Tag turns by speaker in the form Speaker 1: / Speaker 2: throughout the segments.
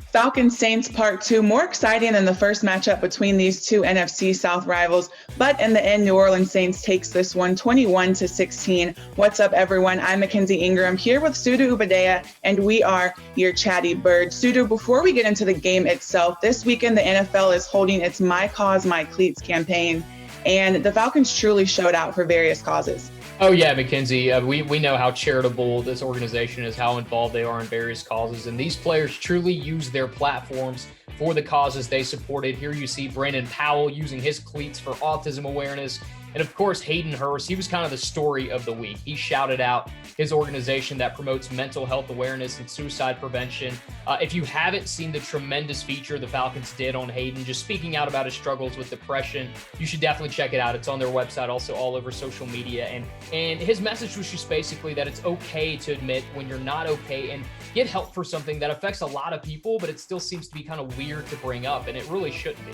Speaker 1: Falcons Saints Part 2, more exciting than the first matchup between these two NFC South rivals. But in the end, New Orleans Saints takes this one 21-16. What's up, everyone? I'm Mackenzie Ingram here with Sudu Ubadea, and we are your Chatty Birds. Sudu, before we get into the game itself, this weekend the NFL is holding its My Cause, My Cleats campaign, and the Falcons truly showed out for various causes.
Speaker 2: Oh, yeah, Mackenzie. We know how charitable this organization is, how involved they are in various causes, and these players truly use their platforms for the causes they supported. Here you see Brandon Powell using his cleats for autism awareness. And of course, Hayden Hurst, he was kind of the story of the week. He shouted out his organization that promotes mental health awareness and suicide prevention. If you haven't seen the tremendous feature the Falcons did on Hayden, just speaking out about his struggles with depression, you should definitely check it out. It's on their website, also all over social media. And his message was just basically that it's okay to admit when you're not okay and get help for something that affects a lot of people, but it still seems to be kind of weird to bring up, and it really shouldn't be.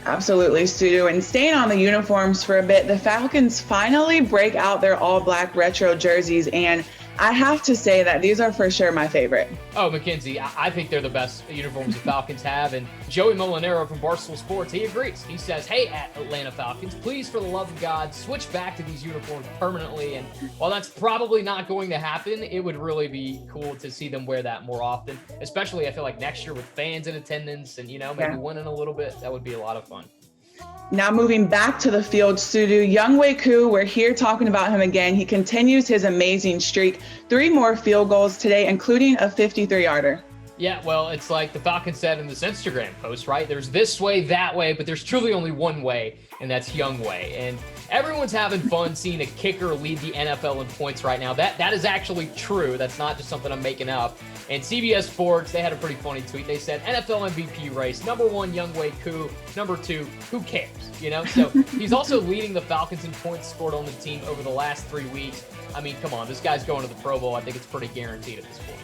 Speaker 1: Absolutely, Studio. And staying on the uniforms for a bit, the Falcons finally break out their all-black retro jerseys, and I have to say that these are for sure my favorite.
Speaker 2: Oh, Mackenzie, I think they're the best uniforms the Falcons have, and Joey Molinaro from Barstool Sports, he agrees. He says, hey, Atlanta Falcons, please, for the love of God, switch back to these uniforms permanently, and while that's probably not going to happen, it would really be cool to see them wear that more often, especially I feel like next year with fans in attendance and, maybe winning a little bit. That would be a lot of fun.
Speaker 1: Now moving back to the field, Sudu, Younghoe Koo, we're here talking about him again. He continues his amazing streak. 3 more field goals today, including a 53-yarder.
Speaker 2: Yeah, well, it's like the Falcons said in this Instagram post, right? There's this way, that way, but there's truly only one way, and that's Younghoe. And everyone's having fun seeing a kicker lead the NFL in points right now. That is actually true. That's not just something I'm making up. And CBS Sports, they had a pretty funny tweet. They said, NFL MVP race, number 1, Younghoe Koo, number 2, who cares? So he's also leading the Falcons in points scored on the team over the last 3 weeks. I mean, come on, this guy's going to the Pro Bowl. I think it's pretty guaranteed at this point.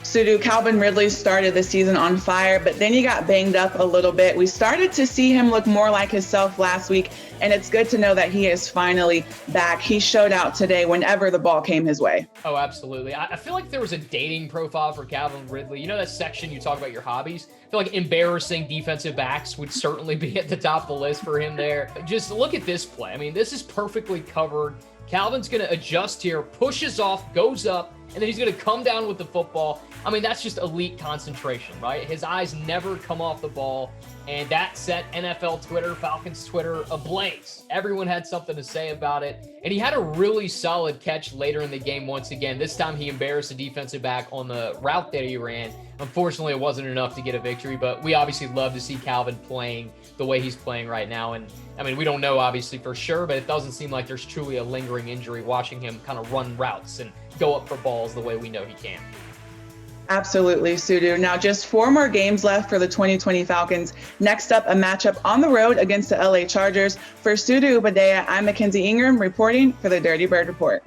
Speaker 1: Sudu, Calvin Ridley started the season on fire, but then he got banged up a little bit. We started to see him look more like himself last week, and it's good to know that he is finally back. He showed out today whenever the ball came his way.
Speaker 2: Oh, absolutely. I feel like there was a dating profile for Calvin Ridley. That section you talk about your hobbies? I feel like embarrassing defensive backs would certainly be at the top of the list for him there. Just look at this play. I mean, this is perfectly covered. Calvin's going to adjust here, pushes off, goes up, and then he's going to come down with the football. I mean, that's just elite concentration, right? His eyes never come off the ball, and that set NFL Twitter, Falcons Twitter, ablaze. Everyone had something to say about it, and he had a really solid catch later in the game once again. This time he embarrassed a defensive back on the route that he ran. Unfortunately, it wasn't enough to get a victory, but we obviously love to see Calvin playing the way he's playing right now. And I mean, we don't know obviously for sure, but it doesn't seem like there's truly a lingering injury watching him kind of run routes and go up for balls the way we know he can.
Speaker 1: Absolutely, Sudu. Now just 4 more games left for the 2020 Falcons. Next up, a matchup on the road against the LA Chargers. For Sudu Ubadea, I'm Mackenzie Ingram reporting for the Dirty Bird Report.